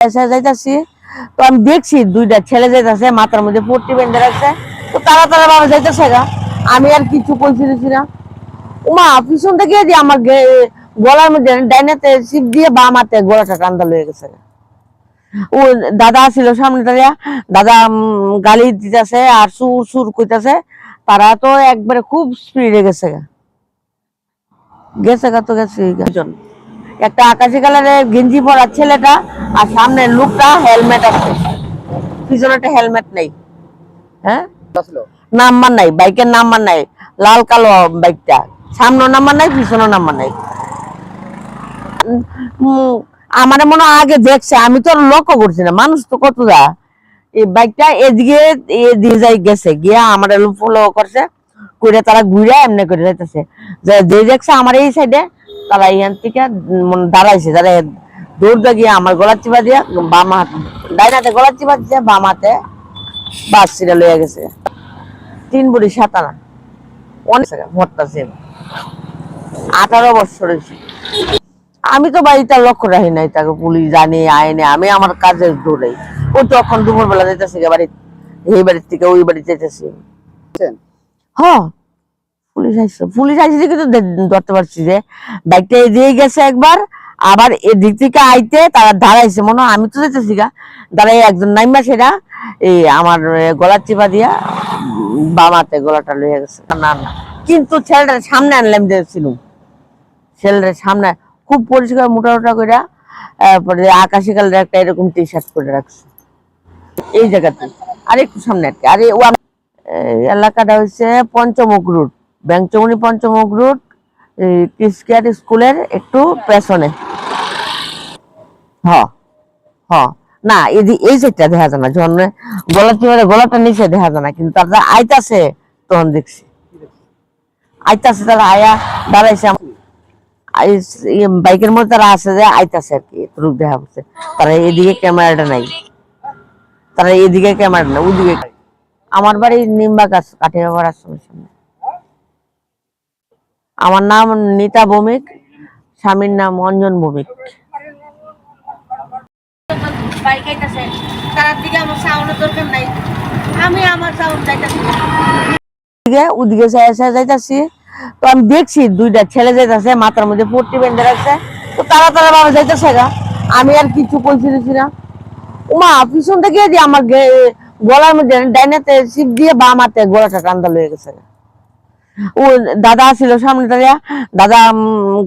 যাইতাছি তো আমি দেখছি দুইটা ছেলে যাইতাছে মাথার মধ্যে পট্টি বেঁধে রাখছে তো তারা তারা ভাবে যাইতেছে গা। আমি আর কিছু কইছি না। উমা পিছন থেকে যে আমার গলার মধ্যে ডাইনাতে চিপ দিয়ে বাম হাতে গলাটা টান্দা লয়ে গেছে। ও দাদা ছিল সামনে দাঁড়িয়া, দাদা গালি দিতেছে আর সুর সুর কইতাছে। তারা তো একবারে খুব স্পিডে গেছে গা তো গেছে। একটা আকাশি কালারের গেঞ্জি পরা ছেলেটা আর সামনে লোকটা হেলমেট আছে, পিছনে একটা হেলমেট নেই। হ্যাঁ নাম্বার নাই, বাইকের নাম্বার নাই, লাল কালো বাইকটা, সামনে নাম্বার নাই পিছনে নাম্বার নাই। আমার মনে আগে দেখছে, আমি তো লক্ষ্য করছি না, মানুষ তো কত দা এই বাইকটা এদিকে দিয়ে যাই গেছে গিয়া আমার ফলো করছে করে তারা ঘুরে এমনি করে যাইতেছে। যে দেখছে আমার এই সাইডে তারা এখান থেকে দাঁড়াইছে, দাঁড়াই দৌড়তে গিয়ে আমার গলার চিপা দিয়া বাম হাত ডাইন হাতে গলার চিপা দিচ্ছে, বাম হাতে বাস ছিঁড়ে লইয়া গেছে। 3 বড়ি 7 আনা অনেক ভরতাছে 18 বছর হয়েছে। আমি তো বাড়িটা লক্ষ্য রাখি নাই, তাকে পুলিশ জানি আইনে, আমি আমার কাজে দৌড়াই। ও তখন দুপুর বেলা যাইতেছে বাড়ি, এই বাড়ির থেকে ওই বাড়ি যাইতেছি। হ্যাঁ পুলিশ আইসে দেখে তো ধরতে পারছি যে বাইকটা এদিকে গেছে একবার, আবার এদিক থেকে আইতে তারা দাঁড়াইছে মনে হয়, আমি তো যেতেছি গা দাঁড়াই একজন নাইমা সেটা এই আমার গলার চিপা দিয়া বামাতে গলাটা লইয়া গেছে। না না কিন্তু ছেলেটার সামনে আনলাম দিয়েছিলাম, ছেলেটার সামনে খুব পরিষ্কার মোটা মোটা করে তারপরে আকাশি কালার একটা এরকম টি শার্ট করে রাখছে এই জায়গাতে। আর একটু সামনে আর কি, আরে ও এলাকাটা হচ্ছে পঞ্চমুখ রুট, ব্যাংচমনি পঞ্চমুখ রুট, ক্রিসকেয়ার স্কুলের একটু পেছনে। হ হ না এই সাইডটা দেখা যায় না, যখন গলাটা নিচে দেখা যায় না, কিন্তু তারা আইতাছে তখন দেখছি আইতাছে, তারা আয়া দাঁড়াইছে বাইকের মধ্যে তারা আছে যে আইতাছে আর কি, রূপ দেখা পড়ছে। তারা এদিকে ক্যামেরাটা নাই, তারা এদিকে ক্যামেরাটা নাই, ওদিকে। আমার বাড়ি নিম্বা গাছ কাঠিয়াবার আশ্রমের সামনে। আমার নাম নিতা ভৌমিক, স্বামীর নাম অঞ্জন ভৌমিক। আমি আমার ওদিকে যাইতাছি তো আমি দেখছি দুইটা ছেলে যাইতাছে মাথার মধ্যে পট্টি বেঁধে রাখছে তো তারা তারা ভাবে যাইতেছে গা। আমি আর কিছু কইছি না। উমা পিছন থেকে যে আমার গলার মধ্যে ডাইনাতে চিপ দিয়ে বাম হাতে গলাটা টান্দা লয়ে গেছে। ও দাদা ছিল সামনে দাঁড়িয়া, দাদা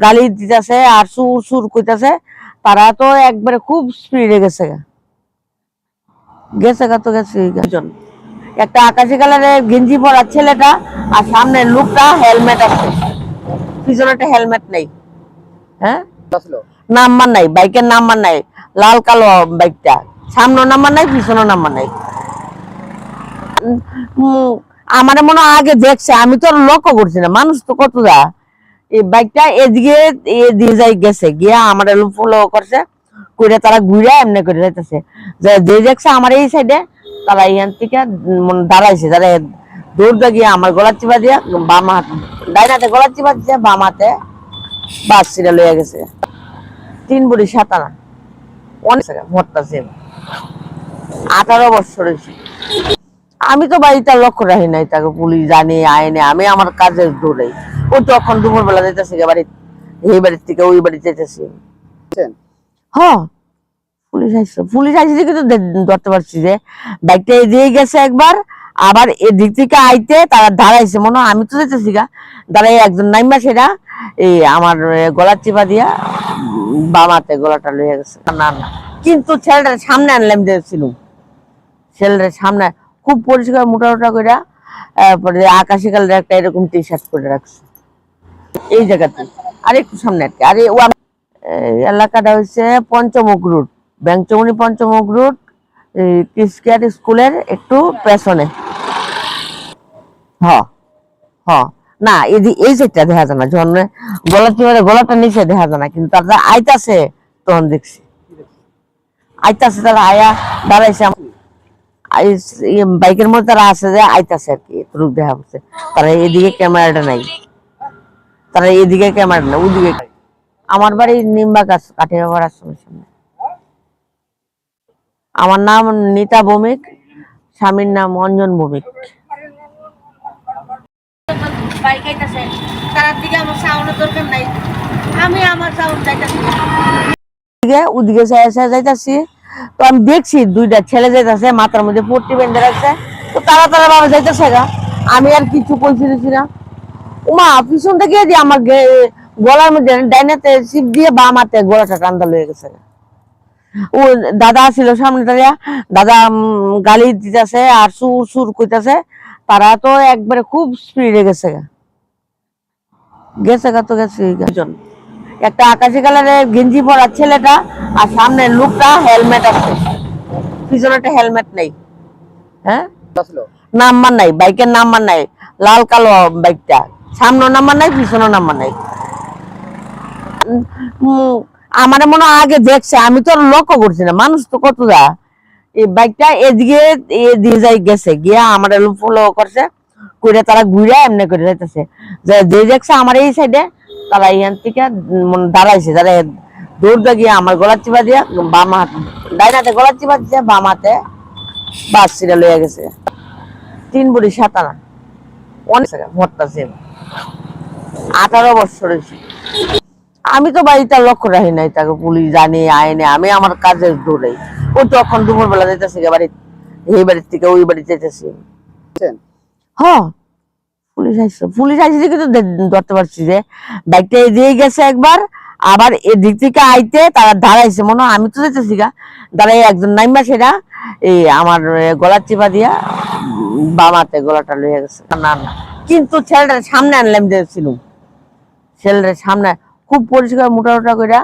গালি দিতেছে আর সুর সুর কইতাছে। তারা তো একবারে খুব স্পিডে গেছে গা তো গেছে। একটা আকাশি কালারের গেঞ্জি পরা ছেলেটা আর সামনে লোকটা হেলমেট আছে, পিছনে একটা হেলমেট নেই। হ্যাঁ নাম্বার নাই, বাইকের নাম্বার নাই, লাল কালো বাইকটা, সামনে নাম্বার নাই পিছনে নাম্বার নাই। আমার মনে আগে দেখছে, আমি তো লক্ষ্য করছি না, মানুষ তো কত দা এই বাইকটা এদিকে দিয়ে যাই গেছে গিয়া আমার ফলো করছে করে তারা ঘুরে এমনি করে যাইতেছে। যে দেখছে আমার এই সাইডে তারা এখান থেকে দাঁড়াইছে, দাঁড়াই দৌড়তে গিয়ে আমার গলার চিপা দিয়া বাম হাত ডাইন হাতে গলার চিপা দিচ্ছে, বাম হাতে বাস ছিঁড়ে লইয়া গেছে। 3 বড়ি 7 আনা অনেক ভরতাছে 18 বছর হয়েছে। আমি তো বাড়িটা লক্ষ্য রাখি নাই, তাকে পুলিশ জানি আইনে, আমি আমার কাজে দৌড়াই। ও তখন দুপুর বেলা যাইতেছে বাড়ি, এই বাড়ির থেকে ওই বাড়ি যাইতেছি। হ্যাঁ পুলিশ আইসে দেখে তো ধরতে পারছি যে বাইকটা এদিকে গেছে একবার, আবার এদিক থেকে আইতে তারা দাঁড়াইছে মনে হয়, আমি তো যেতেছি গা দাঁড়াই একজন নাইমা সেটা এই আমার গলার চিপা দিয়া বামাতে গলাটা লইয়া গেছে। না না কিন্তু ছেলেটার সামনে আনলাম দিয়েছিলাম, ছেলেটার সামনে খুব পরিষ্কার মোটা মোটা করে তারপরে আকাশি কালার একটা এরকম টি শার্ট করে রাখছে এই জায়গাতে। আর একটু সামনে আর কি, আরে ও এলাকাটা হচ্ছে পঞ্চমুখ রুট, ব্যাংচমনি পঞ্চমুখ রুট, ক্রিসকেয়ার স্কুলের একটু পেছনে। হ হ না এই সাইডটা দেখা যায় না, যখন গলাটা নিচে দেখা যায় না, কিন্তু তারা আইতাছে তখন দেখছি আইতাছে, তারা আয়া দাঁড়াইছে বাইকের মধ্যে তারা আছে যে আইতাছে আর কি, রূপ দেখা পড়ছে। তারা এদিকে ক্যামেরাটা নাই, তারা এদিকে ক্যামেরাটা নাই, ওদিকে। আমার বাড়ি নিম্বা গাছ কাঠিয়াবার আশ্রমের সামনে। আমার নাম নিতা ভৌমিক, স্বামীর নাম অঞ্জন ভৌমিক। ওদিকে যাইতাছি, তো আমি দেখছি দুইটা ছেলে যাইতাছে, মাথার মধ্যে পট্টি বেঁধে রাখছে, তো তারা তারা ভাবে যাইতেছে গা। আমি আর কিছু কইছি না। উমা পিছন থেকে দিয়ে আমার গলার মধ্যে ডাইনাতে চিপ দিয়ে বাম হাতে গলাটা টান্দা লয়ে গেছে। ও দাদা ছিল সামনে দাঁড়িয়া, দাদা গালি দিতেছে আর সুর সুর কইতাছে। তারা তো একবারে খুব স্পিডে গেছে তো গেছে। একটা আকাশি কালারের গেঞ্জি পরা ছেলেটা, আর সামনে লোকটা হেলমেট আছে, পিছনে একটা হেলমেট নেই। হ্যাঁ, নাম্বার নাই, বাইকের নাম্বার নাই, লাল কালো বাইকটা, সামনে নাম্বার নাই, পিছনে নাম্বার নাই। আমার মনে হয় আগে দেখছে, আমি তো লক্ষ্য করছি না, মানুষ তো কত দা এই বাইকটা এদিকে দিয়ে যাই গেছে, গিয়া আমার ফলো করছে, করে তারা ঘুরে এমনি করে যাইতেছে। যে দেখছে আমার এই সাইডে, তারা এখান থেকে দাঁড়াইছে, দাঁড়াই দৌড় গিয়ে আমার গলার চিপা দিয়া বাম হাত, ডাইনাতে গলার চিপা দিচ্ছে, বাম হাতে বাস ছিঁড়ে লইয়া গেছে। 3 বড়ি 7 আনা, অনেক মরতাছে, 18 বছর হয়েছে। আমি তো বাড়িটা লক্ষ্য রাখি নাই, তাকে পুলিশ জানি আইনে, আমি আমার কাজে দৌড়াই। ওই তখন দুপুর বেলা যেতেছি বাড়ি, এই বাড়ির থেকে ওই বাড়ি যেতেছি। হ্যাঁ, পুলিশ আইসে দেখে তো ধরতে পারছি যে বাইকটা এদিকে গেছে একবার, আবার এদিক থেকে আইতে তারা দাঁড়াইছে, মনে হয় আমি তো যেতেছি গা, দাঁড়াই একজন নাইমা সেটা এই আমার গলার চিপা দিয়া বামাতে গলাটা লইয়া গেছে। না না, কিন্তু ছেলেটার সামনে আনলাম দিয়েছিল, ছেলেটার সামনে খুব পরিষ্কার মোটা মোটা করে,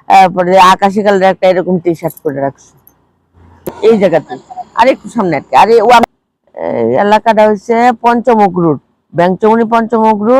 তারপরে আকাশি কালার একটা এরকম টি শার্ট করে রাখছে এই জায়গাতে। আর একটু সামনে আর কি, আরে ও এলাকাটা হচ্ছে পঞ্চমুখ রোড, ব্যাংচমনি পঞ্চমুখ রোড।